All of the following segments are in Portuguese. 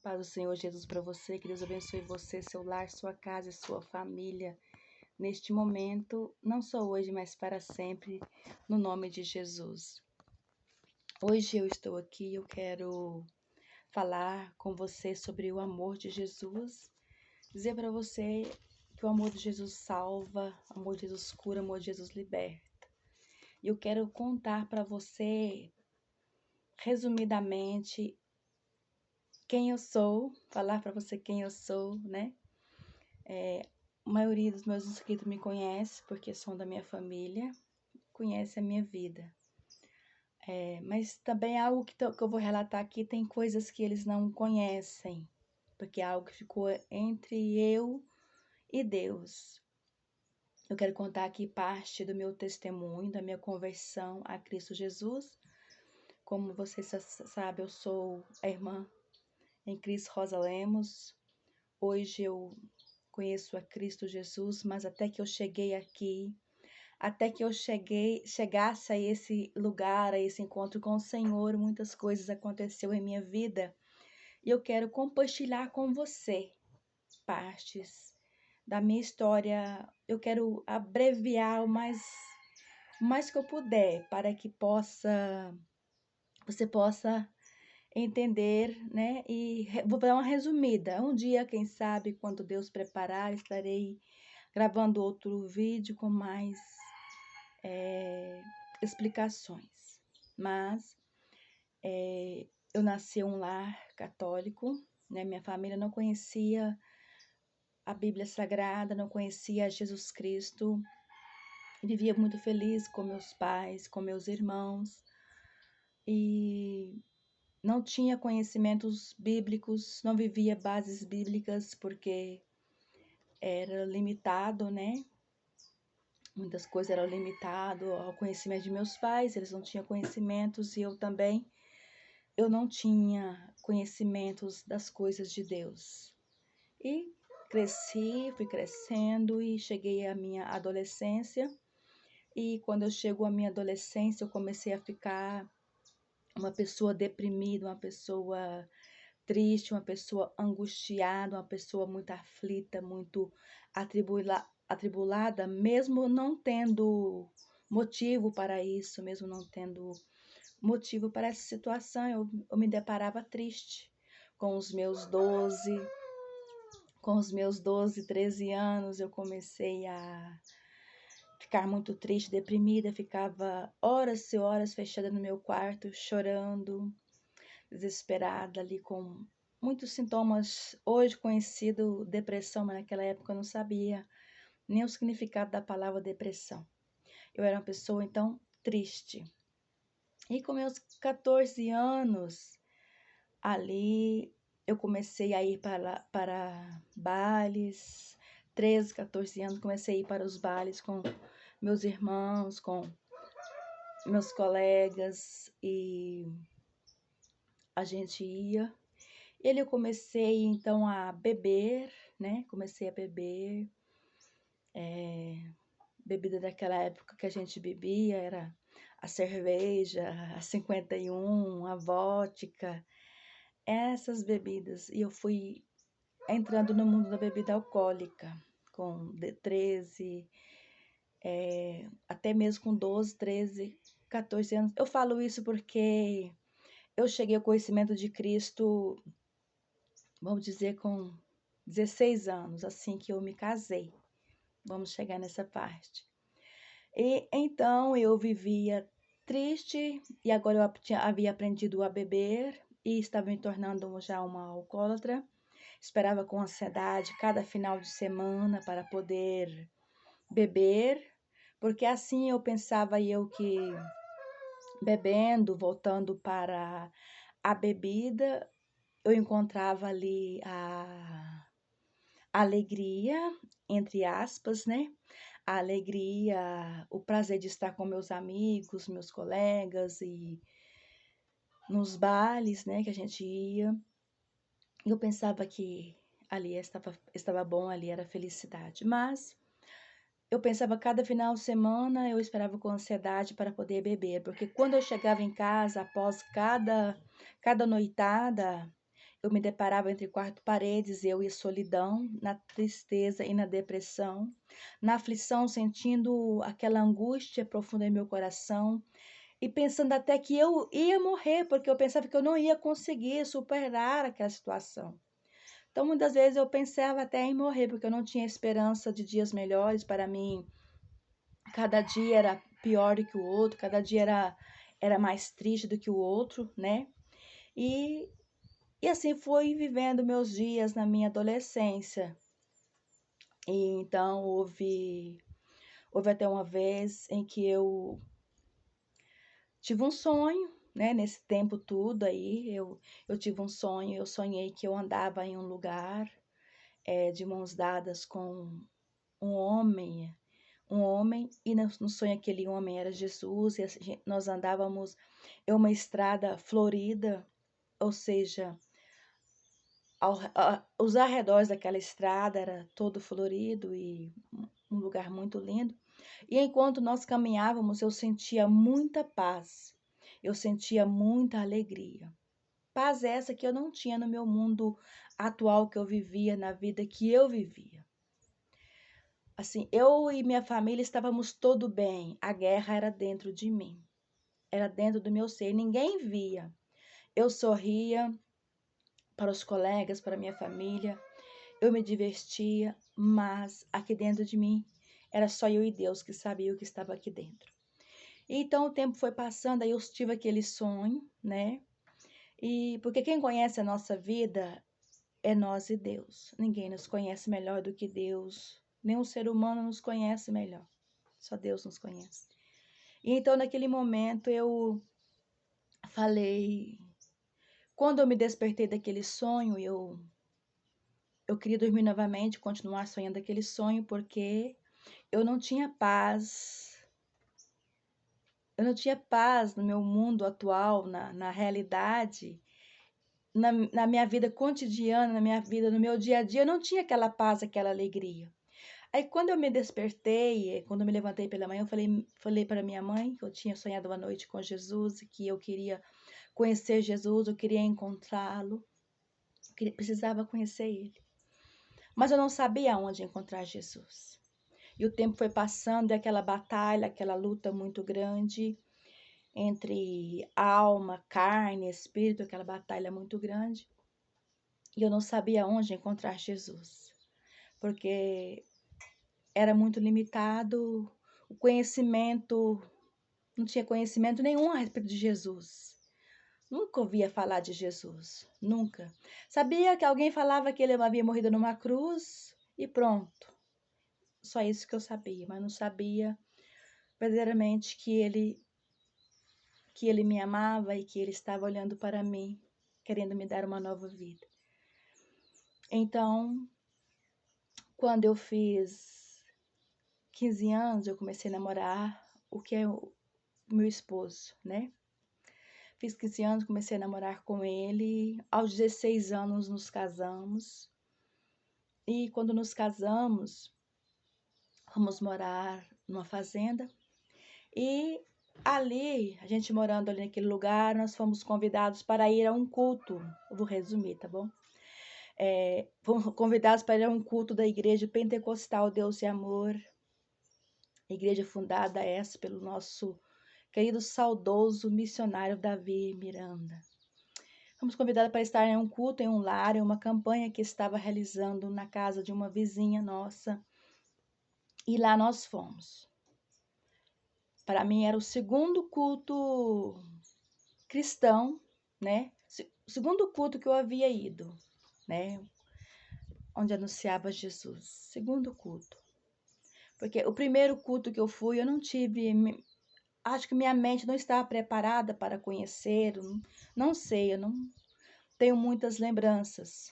Paz do Senhor Jesus para você, que Deus abençoe você, seu lar, sua casa e sua família, neste momento, não só hoje, mas para sempre, no nome de Jesus. Hoje eu estou aqui, eu quero falar com você sobre o amor de Jesus, dizer para você que o amor de Jesus salva, o amor de Jesus cura, o amor de Jesus liberta. E eu quero contar para você, resumidamente, quem eu sou, falar para você quem eu sou, né? A maioria dos meus inscritos me conhece porque são da minha família, conhece a minha vida. Mas também algo que eu vou relatar aqui tem coisas que eles não conhecem, porque é algo que ficou entre eu e Deus. Eu quero contar aqui parte do meu testemunho, da minha conversão a Cristo Jesus. Como você sabe, eu sou a irmã em Cristo Rosa Lemos. Hoje eu conheço a Cristo Jesus, mas até que eu cheguei aqui, até que eu chegasse a esse lugar, a esse encontro com o Senhor, muitas coisas aconteceram em minha vida. E eu quero compartilhar com você partes da minha história. Eu quero abreviar o mais que eu puder, para que você possa entender, né? E vou dar uma resumida. Um dia, quem sabe, quando Deus preparar, estarei gravando outro vídeo com mais explicações. Mas eu nasci em um lar católico, né? Minha família não conhecia a Bíblia Sagrada, não conhecia Jesus Cristo. Vivia muito feliz com meus pais, com meus irmãos. E não tinha conhecimentos bíblicos, não vivia bases bíblicas porque era limitado, né? Muitas coisas eram limitado ao conhecimento de meus pais, eles não tinham conhecimentos e eu também. Eu não tinha conhecimentos das coisas de Deus. E cresci, fui crescendo e cheguei à minha adolescência. E quando eu chego à minha adolescência, eu comecei a ficar uma pessoa deprimida, uma pessoa triste, uma pessoa angustiada, uma pessoa muito aflita, muito atribulada, mesmo não tendo motivo para isso, mesmo não tendo motivo para essa situação, eu me deparava triste com os meus 12, 13 anos, eu comecei a ficar muito triste, deprimida, ficava horas e horas fechada no meu quarto, chorando, desesperada ali com muitos sintomas, hoje conhecido depressão, mas naquela época eu não sabia nem o significado da palavra depressão. Eu era uma pessoa, então, triste. E com meus 14 anos, ali eu comecei a ir para bailes, 13, 14 anos, comecei a ir para os bailes com meus irmãos, com meus colegas, e a gente ia. E eu comecei então a beber, né? Comecei a beber. Bebida daquela época que a gente bebia era a cerveja, a 51, a vodka, essas bebidas. E eu fui entrando no mundo da bebida alcoólica com 13, até mesmo com 12, 13, 14 anos. Eu falo isso porque eu cheguei ao conhecimento de Cristo, vamos dizer, com 16 anos, assim que eu me casei. Vamos chegar nessa parte. E então eu vivia triste e agora eu havia aprendido a beber e estava me tornando já uma alcoólatra. Esperava com ansiedade cada final de semana para poder beber, porque assim eu pensava que bebendo, voltando para a bebida, eu encontrava ali a alegria, entre aspas, né? A alegria, o prazer de estar com meus amigos, meus colegas e nos bailes, né, que a gente ia. Eu pensava que ali estava bom, ali era felicidade. Mas eu pensava cada final de semana, eu esperava com ansiedade para poder beber, porque quando eu chegava em casa, após cada noitada, Eu me deparava entre quatro paredes, eu e a solidão, na tristeza e na depressão, na aflição, sentindo aquela angústia profunda em meu coração e pensando até que eu ia morrer, porque eu pensava que eu não ia conseguir superar aquela situação. Então, muitas vezes eu pensava até em morrer, porque eu não tinha esperança de dias melhores para mim. Cada dia era pior do que o outro, cada dia era mais triste do que o outro, né? E, e assim fui vivendo meus dias na minha adolescência. E então houve até uma vez em que eu tive um sonho, né? Nesse tempo todo aí, eu tive um sonho, eu sonhei que eu andava em um lugar de mãos dadas com um homem, e no sonho aquele homem era Jesus, e nós andávamos em uma estrada florida, ou seja, os arredores daquela estrada era todo florido e um lugar muito lindo. E enquanto nós caminhávamos, eu sentia muita paz, eu sentia muita alegria. Paz essa que eu não tinha no meu mundo atual que eu vivia, na vida que eu vivia. Assim, eu e minha família estávamos todo bem. A guerra era dentro de mim, era dentro do meu ser. Ninguém via. Eu sorria para os colegas, para minha família. Eu me divertia, mas aqui dentro de mim era só eu e Deus que sabia o que estava aqui dentro. Então o tempo foi passando, aí eu tive aquele sonho, né? E porque quem conhece a nossa vida é nós e Deus. Ninguém nos conhece melhor do que Deus. Nenhum ser humano nos conhece melhor. Só Deus nos conhece. E então, naquele momento, eu falei. Quando eu me despertei daquele sonho, eu queria dormir novamente, continuar sonhando aquele sonho, porque eu não tinha paz. Eu não tinha paz no meu mundo atual, na realidade, na minha vida cotidiana, na minha vida, no meu dia a dia, eu não tinha aquela paz, aquela alegria. Aí, quando eu me despertei, quando eu me levantei pela manhã, eu falei para minha mãe que eu tinha sonhado uma noite com Jesus, que eu queria conhecer Jesus, eu queria encontrá-lo, precisava conhecer ele. Mas eu não sabia onde encontrar Jesus. E o tempo foi passando e aquela batalha, aquela luta muito grande entre alma, carne, espírito, aquela batalha muito grande. E eu não sabia onde encontrar Jesus, porque era muito limitado o conhecimento, não tinha conhecimento nenhum a respeito de Jesus. Nunca ouvia falar de Jesus, nunca. Sabia que alguém falava que ele havia morrido numa cruz e pronto. Só isso que eu sabia, mas não sabia verdadeiramente que ele me amava e que ele estava olhando para mim, querendo me dar uma nova vida. Então, quando eu fiz 15 anos, eu comecei a namorar o que é o meu esposo, né? Fiz 15 anos, comecei a namorar com ele. Aos 16 anos nos casamos. E quando nos casamos, fomos morar numa fazenda. E ali, a gente morando ali naquele lugar, nós fomos convidados para ir a um culto. Eu vou resumir, tá bom? Fomos convidados para ir a um culto da Igreja Pentecostal Deus e Amor. Igreja fundada essa pelo nosso querido saudoso missionário Davi Miranda. Fomos convidados para estar em um culto, em um lar, em uma campanha que estava realizando na casa de uma vizinha nossa. E lá nós fomos. Para mim era o segundo culto cristão, né? O segundo culto que eu havia ido, né? Onde anunciava Jesus. Segundo culto. Porque o primeiro culto que eu fui, eu não tive. Acho que minha mente não estava preparada para conhecer. Não sei, eu não tenho muitas lembranças.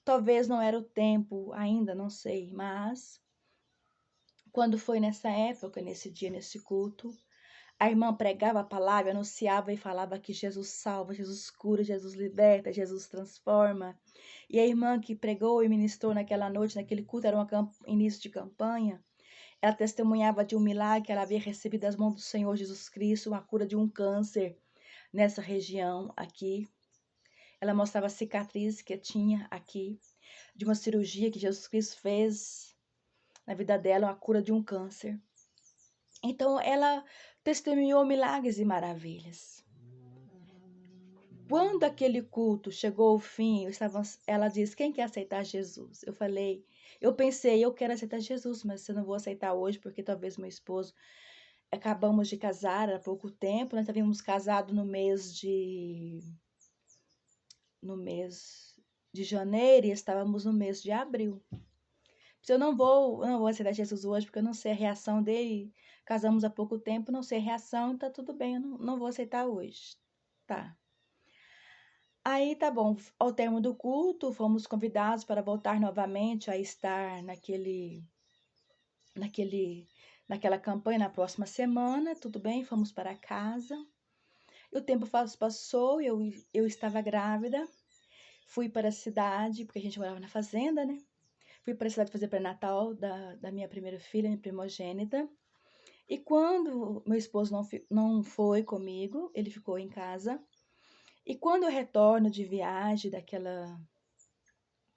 Talvez não era o tempo ainda, não sei, mas quando foi nessa época, nesse dia, nesse culto, a irmã pregava a palavra, anunciava e falava que Jesus salva, Jesus cura, Jesus liberta, Jesus transforma. E a irmã que pregou e ministrou naquela noite, naquele culto, era um início de campanha. Ela testemunhava de um milagre que ela havia recebido das mãos do Senhor Jesus Cristo, uma cura de um câncer nessa região aqui. Ela mostrava a cicatriz que tinha aqui, de uma cirurgia que Jesus Cristo fez na vida dela, a cura de um câncer. Então, ela testemunhou milagres e maravilhas. Quando aquele culto chegou ao fim, ela disse: quem quer aceitar Jesus? Eu pensei, eu quero aceitar Jesus, mas eu não vou aceitar hoje, porque talvez meu esposo, acabamos de casar há pouco tempo, nós havíamos casado no mês de janeiro e estávamos no mês de abril. Se eu não vou aceitar Jesus hoje, porque eu não sei a reação dele. Casamos há pouco tempo, não sei a reação, tá tudo bem, eu não vou aceitar hoje. Tá. Aí tá bom, ao termo do culto, fomos convidados para voltar novamente a estar naquela campanha na próxima semana, tudo bem, fomos para casa. E o tempo passou, eu estava grávida, fui para a cidade, porque a gente morava na fazenda, né? Fui para a cidade fazer pré-natal da minha primeira filha, minha primogênita. E quando meu esposo não foi comigo, ele ficou em casa. E quando eu retorno de viagem, daquela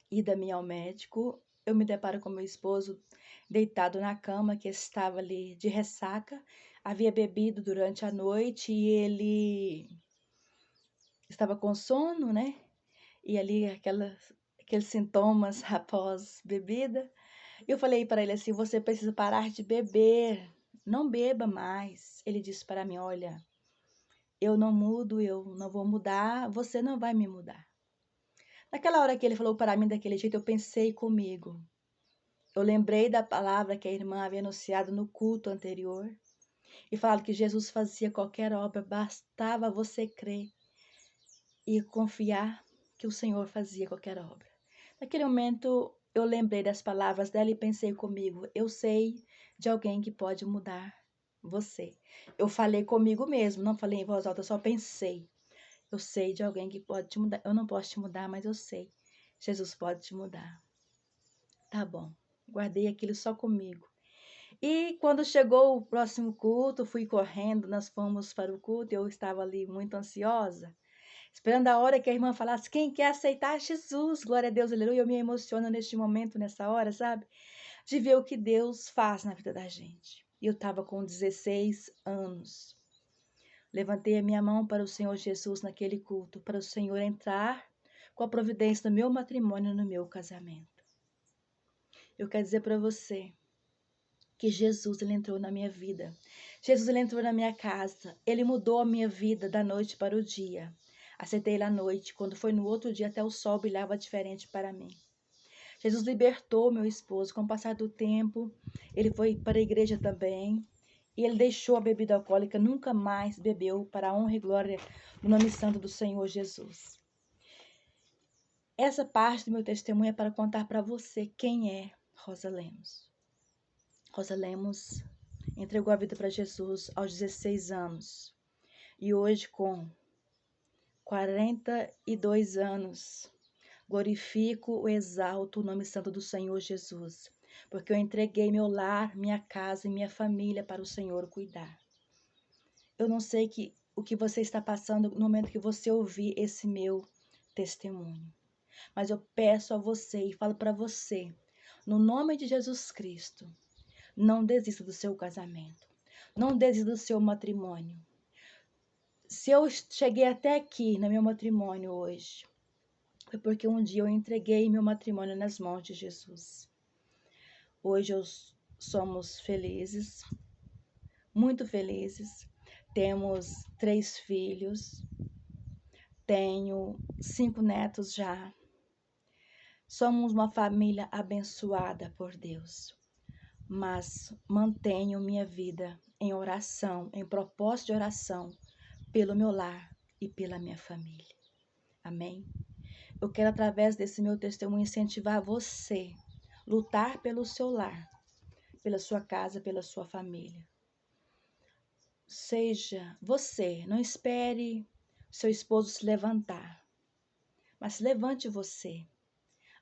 ida minha ao médico, eu me deparo com meu esposo deitado na cama, que estava ali de ressaca. Havia bebido durante a noite e ele estava com sono, né? E ali aqueles sintomas após bebida. Eu falei para ele assim: você precisa parar de beber, não beba mais. Ele disse para mim: olha, eu não mudo, eu não vou mudar, você não vai me mudar. Naquela hora que ele falou para mim daquele jeito, eu pensei comigo. Eu lembrei da palavra que a irmã havia anunciado no culto anterior e falado que Jesus fazia qualquer obra, bastava você crer e confiar que o Senhor fazia qualquer obra. Naquele momento, eu lembrei das palavras dela e pensei comigo: eu sei de alguém que pode mudar você. Eu falei comigo mesmo, não falei em voz alta, só pensei. Eu sei de alguém que pode te mudar. Eu não posso te mudar, mas eu sei. Jesus pode te mudar. Tá bom. Guardei aquilo só comigo. E quando chegou o próximo culto, fui correndo, nós fomos para o culto, eu estava ali muito ansiosa, esperando a hora que a irmã falasse: quem quer aceitar Jesus? Glória a Deus, aleluia. Eu me emociono neste momento, nessa hora, sabe? De ver o que Deus faz na vida da gente. E eu estava com 16 anos. Levantei a minha mão para o Senhor Jesus naquele culto, para o Senhor entrar com a providência no meu matrimônio, no meu casamento. Eu quero dizer para você que Jesus, ele entrou na minha vida. Jesus, ele entrou na minha casa. Ele mudou a minha vida da noite para o dia. Aceitei ele à noite. Quando foi no outro dia, até o sol brilhava diferente para mim. Jesus libertou meu esposo. Com o passar do tempo, ele foi para a igreja também. E ele deixou a bebida alcoólica, nunca mais bebeu, para a honra e glória do nome santo do Senhor Jesus. Essa parte do meu testemunho é para contar para você quem é Rosa Lemos. Rosa Lemos entregou a vida para Jesus aos 16 anos. E hoje, com 42 anos, glorifico e exalto o nome santo do Senhor Jesus, porque eu entreguei meu lar, minha casa e minha família para o Senhor cuidar. Eu não sei o que você está passando no momento que você ouvir esse meu testemunho, mas eu peço a você e falo para você, no nome de Jesus Cristo, não desista do seu casamento. Não desista do seu matrimônio. Se eu cheguei até aqui no meu matrimônio hoje, foi porque um dia eu entreguei meu matrimônio nas mãos de Jesus. Hoje somos felizes, muito felizes. Temos 3 filhos. Tenho 5 netos já. Somos uma família abençoada por Deus. Mas mantenho minha vida em oração, em propósito de oração, pelo meu lar e pela minha família. Amém? Eu quero, através desse meu testemunho, incentivar você a lutar pelo seu lar, pela sua casa, pela sua família. Seja você, não espere seu esposo se levantar, mas levante você.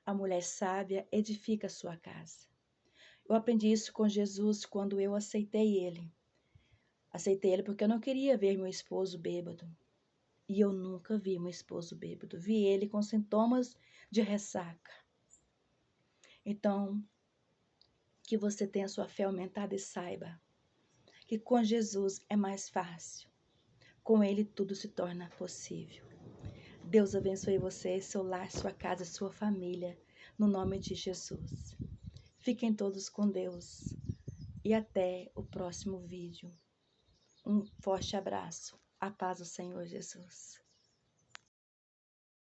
A mulher sábia edifica a sua casa. Eu aprendi isso com Jesus quando eu aceitei ele. Aceitei ele porque eu não queria ver meu esposo bêbado. E eu nunca vi meu esposo bêbado. Vi ele com sintomas de ressaca. Então, que você tenha sua fé aumentada e saiba que com Jesus é mais fácil. Com Ele tudo se torna possível. Deus abençoe você, seu lar, sua casa, sua família, no nome de Jesus. Fiquem todos com Deus e até o próximo vídeo. Um forte abraço. A paz do Senhor Jesus.